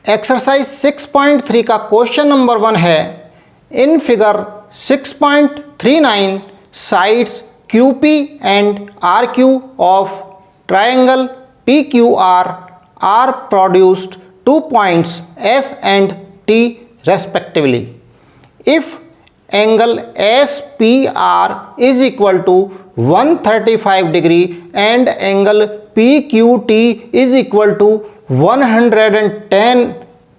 Exercise 6.3 का question number 1 है, in figure 6.39 sides QP and RQ of triangle PQR are produced 2 points S and T respectively. If angle SPR is equal to 135 degree and angle PQT is equal to 110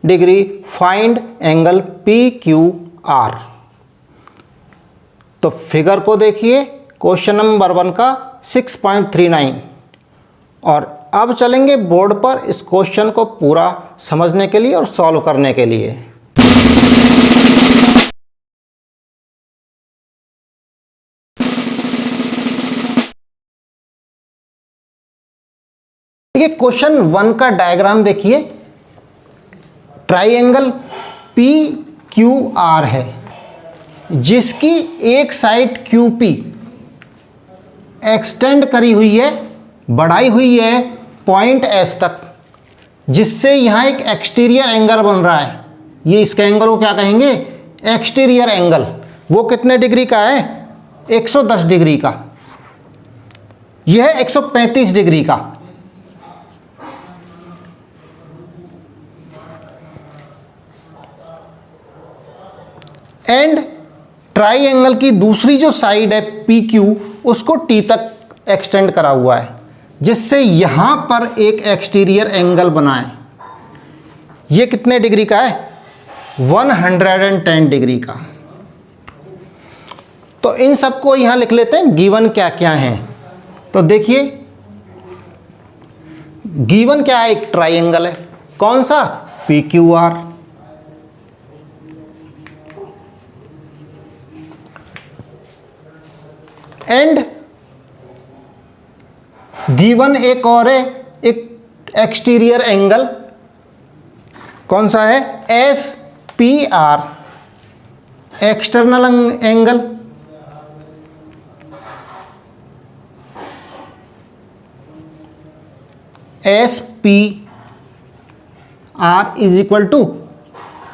degree, find angle PQR. तो figure को देखिए question number 1 का 6.39 और अब चलेंगे board पर इस question को पूरा समझने के लिए और सॉल्व करने के लिए। ये क्वेश्चन 1 का डायग्राम देखिए, ट्राइंगल PQR है जिसकी एक साइड QP एक्सटेंड करी हुई है, बढ़ाई हुई है पॉइंट S तक, जिससे यहाँ एक एक्सटीरियर एंगल बन रहा है। ये इसके एंगल को क्या कहेंगे? Exterior angle. वो कितने डिग्री का है? 110 डिग्री का। यह है 135 डिग्री का। एंड ट्राइंगल की दूसरी जो साइड है PQ, उसको T तक एक्सटेंड करा हुआ है, जिससे यहां पर एक एक्सटीरियर एंगल बना है। ये कितने डिग्री का है? 110 डिग्री का। तो इन सबको यहां लिख लेते हैं, गिवन क्या क्या है। तो देखिए गिवन क्या है, एक ट्राइंगल है। कौन सा? PQR। एंड गिवन एक और है, एक एक्सटीरियर एंगल। कौन सा है? SPR, external angle. SPR is equal to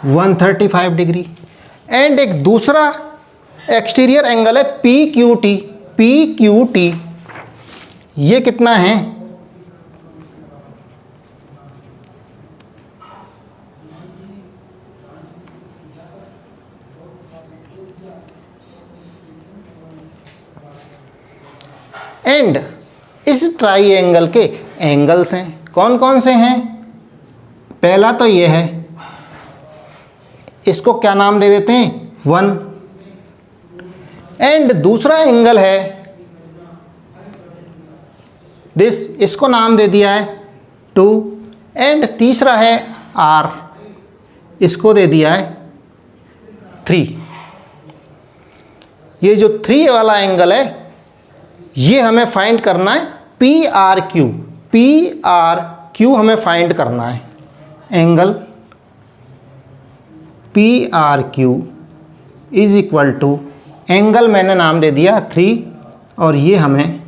135 degree. And एक दूसरा एक्सटीरियर एंगल है PQT। PQT ये कितना है? एंड इस ट्राइंगल के एंगल्स हैं। कौन कौन से हैं? पहला तो ये है, इसको क्या नाम दे देते हैं? 1। एंड दूसरा एंगल है दिस, इसको नाम दे दिया है 2। एंड तीसरा है R, इसको दे दिया है 3। ये जो 3 वाला एंगल है ये हमें फाइंड करना है PRQ। PRQ हमें फाइंड करना है। Angle PRQ is equal to, angle मैंने नाम दे दिया 3 और ये हमें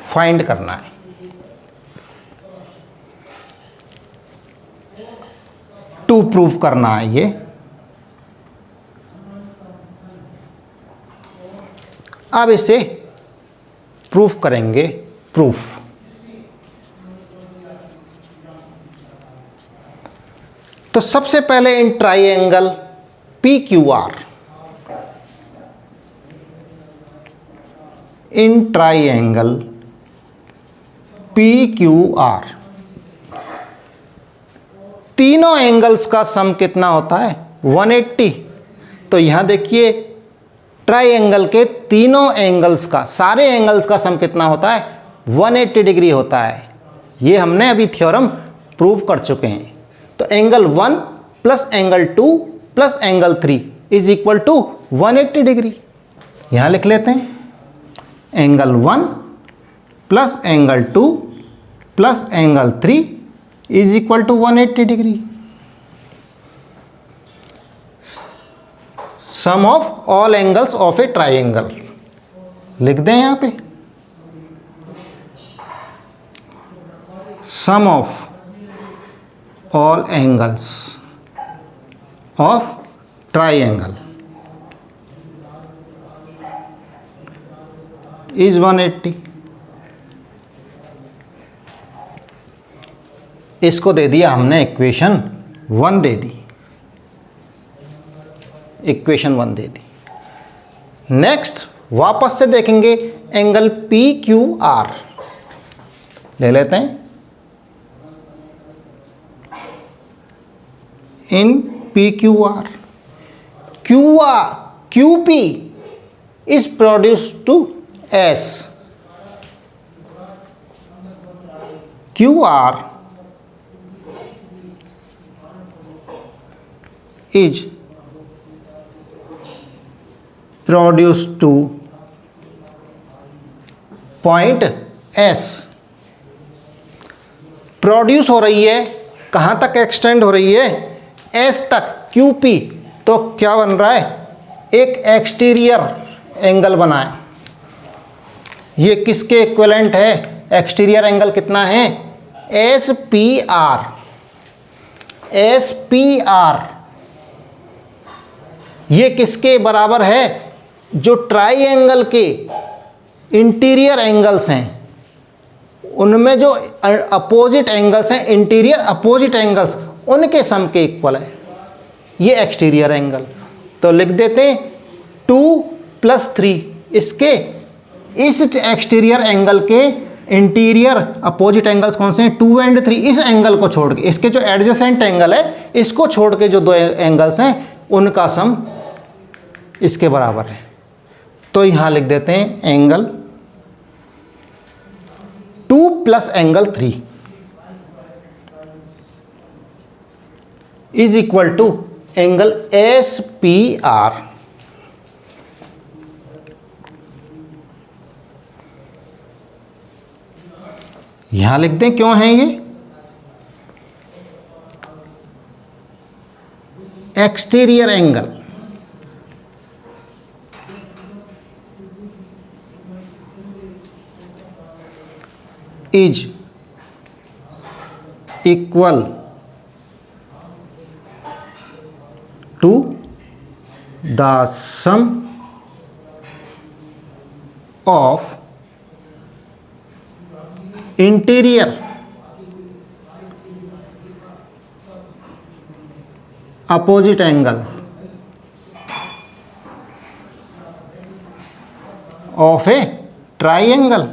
फाइंड करना है। टू प्रूफ करना है ये। अब इसे प्रूफ करेंगे। प्रूफ तो सबसे पहले in triangle PQR, in triangle PQR तीनों एंगल्स का सम कितना होता है? 180। तो यहां देखिए ट्राइंगल के तीनों एंगल्स का, सारे एंगल्स का सम कितना होता है? 180 डिग्री होता है। ये हमने अभी थ्योरम प्रूव कर चुके हैं। तो angle 1 plus angle 2 plus angle 3 is equal to 180 degree. यहां लिख लेते हैं, angle 1 plus angle 2 plus angle 3 is equal to 180 degree. Sum of all angles of a triangle लिख दें यहां पे। Sum of all angles of triangle is 180। इसको दे दिया हमने इक्वेशन 1 दे दी, इक्वेशन 1 दे दी। नेक्स्ट वापस से देखेंगे एंगल पी क्यू आर ले लेते हैं। In P Q R, Q P is produce to S, Q R is produce to point S. Produce हो रही है, कहाँ तक एक्सटेंड हो रही है? एस तक, क्यू पी। तो क्या बन रहा है? एक एक्सटीरियर एंगल बना है। ये किसके इक्विवेलेंट है? एक्सटीरियर एंगल कितना है? S P are, S P are. ये किसके बराबर है? जो ट्राइएंगल के इंटीरियर एंगल्स हैं उनमें जो अपोजिट एंगल्स हैं, इंटीरियर अपोजिट एंगल्स, उनके सम के इक्वल है ये एक्सटीरियर एंगल। तो लिख देते हैं 2 + 3, इसके इस एक्सटीरियर एंगल के इंटीरियर अपोजिट एंगल्स कौन से हैं? 2 और 3। इस एंगल को छोड़ के, इसके जो एडजेसेंट एंगल है इसको छोड़ के जो दो एंगल्स हैं उनका सम इसके बराबर है। तो यहां लिख देते हैं angle 2 + angle 3 is equal to angle S P R. यहां लिख दें क्यों है ये? Exterior angle is equal to the sum of interior opposite angle of a triangle।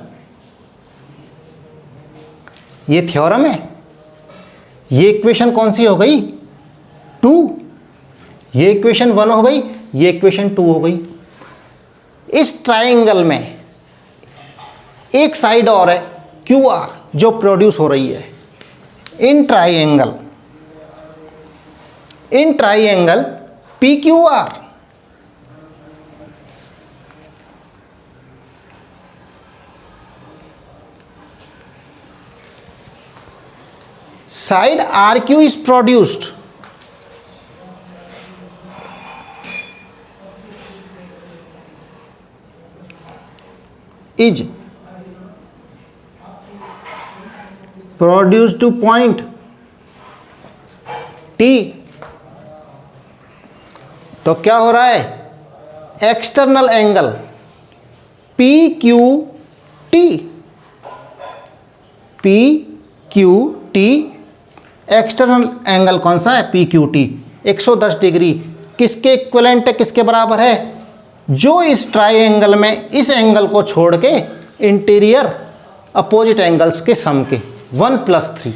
ये थ्योरम है। ये इक्वेशन कौन सी हो गई? 2। ये इक्वेशन 1 हो गई, ये इक्वेशन 2 हो गई। इस ट्राइंगल में एक साइड और है क्यू आर जो प्रोड्यूस हो रही है। In triangle P Q are side RQ is produced to point T। तो क्या हो रहा है? External angle PQT, PQT external angle कौन सा है? PQT 110 degree. किसके इक्विवेलेंट है, किसके बराबर है? जो इस ट्राइएंगल में इस एंगल को छोड़ के इंटीरियर अपोजिट एंगल्स के सम के 1 + 3।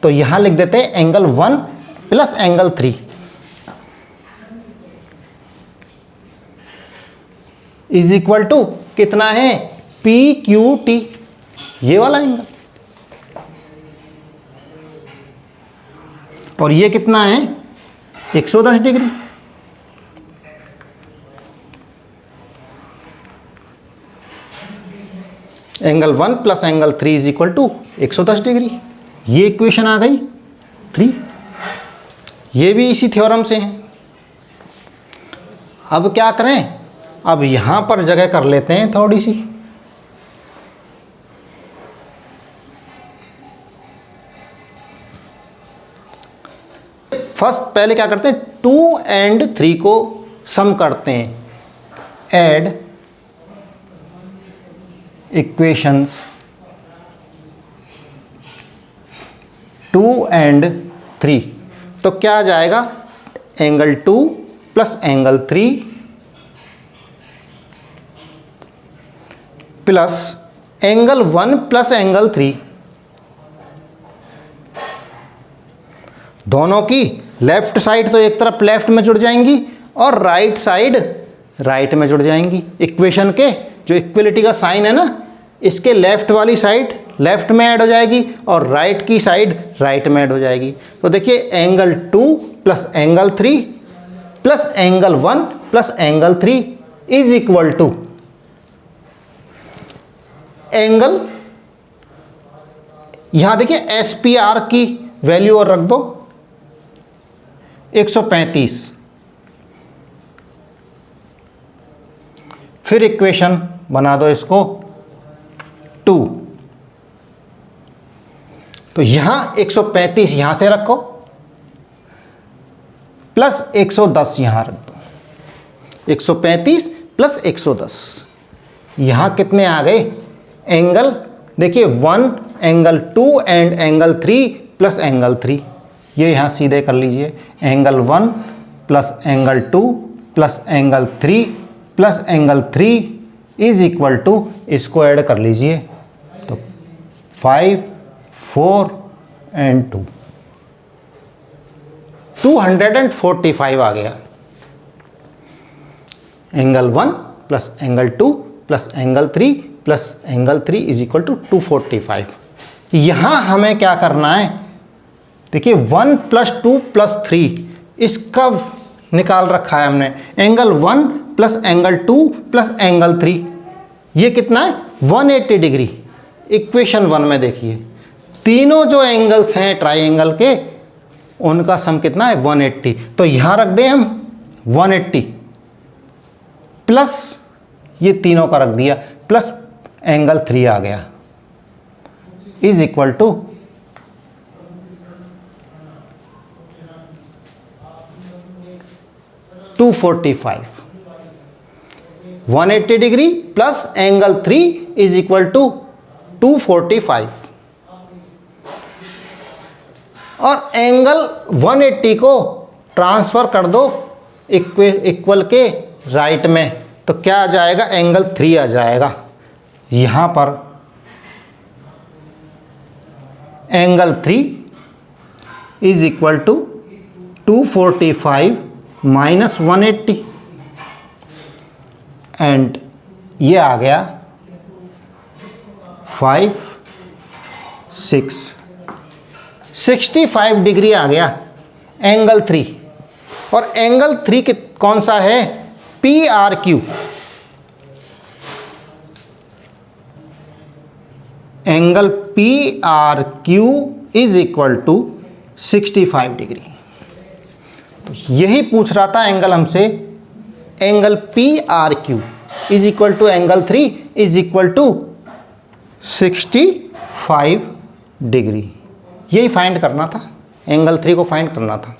तो यहां लिख देते हैं angle 1 + angle 3 is equal to कितना है? PQT, ये वाला एंगल। और ये कितना है? 110 degree. Angle 1 + angle 3 is equal to 110 degree. ये इक्वेशन आ गई 3। ये भी इसी थ्योरम से है। अब क्या करें? अब यहां पर जगह कर लेते हैं थोड़ी सी। फर्स्ट पहले क्या करते हैं, 2 and 3 को सम करते हैं, ऐड इक्वेशंस 2 and 3, तो क्या आ जाएगा, angle 2 plus angle 3 plus angle 1 plus angle 3, दोनों की लेफ्ट साइड तो एक तरफ लेफ्ट में जुड़ जाएंगी और राइट साइड राइट में जुड़ जाएंगी। इक्वेशन के जो इक्वलिटी का साइन है ना, इसके लेफ्ट वाली साइड लेफ्ट में ऐड हो जाएगी और राइट की साइड राइट में ऐड हो जाएगी। तो देखिए angle 2 plus angle 3 plus angle 1 plus angle 3 is equal to angle, यहां देखिए SPR की वैल्यू और रख दो 135, फिर इक्वेशन बना दो इसको 2, तो यहां 135 यहां से रखो प्लस 110 यहां रख दो, 135 प्लस 110, यहां कितने आ गए एंगल, देखिए 1 angle 2 and angle 3 plus angle 3, ये यहाँ सीधे कर लीजिए, angle 1 plus angle 2 plus angle 3 plus angle 3 is equal to, इसको ऐड कर लीजिए तो 5 4 एंड 2 245 आ गया। Angle 1 plus angle 2 plus angle 3 plus angle 3 is equal to 245। यहाँ हमें क्या करना है, देखिए 1 प्लस 2 प्लस 3 इसका निकाल रखा है हमने, angle 1 plus angle 2 plus angle 3, ये कितना है 180 डिग्री। इक्वेशन 1 में देखिए तीनों जो एंगल्स हैं ट्राइंगल के उनका सम कितना है 180, तो यहाँ रख दें हम 180 प्लस ये तीनों का रख दिया प्लस एंगल 3 आ गया is equal to 245, 180 degree plus angle 3 is equal to 245, और एंगल 180 को ट्रांसफर कर दो इक्वल के राइट में, तो क्या आ जाएगा एंगल 3 आ जाएगा। यहाँ पर angle 3 is equal to 245 minus 180 and ये आ गया 5 6 65 डिग्री आ गया एंगल 3, और एंगल 3 कौन सा है PRQ, angle PRQ is equal to 65 degree. तो यही पूछ रहा था एंगल हमसे, angle PRQ is equal to angle 3 is equal to 65 degree, यही फाइंड करना था, एंगल 3 को फाइंड करना था।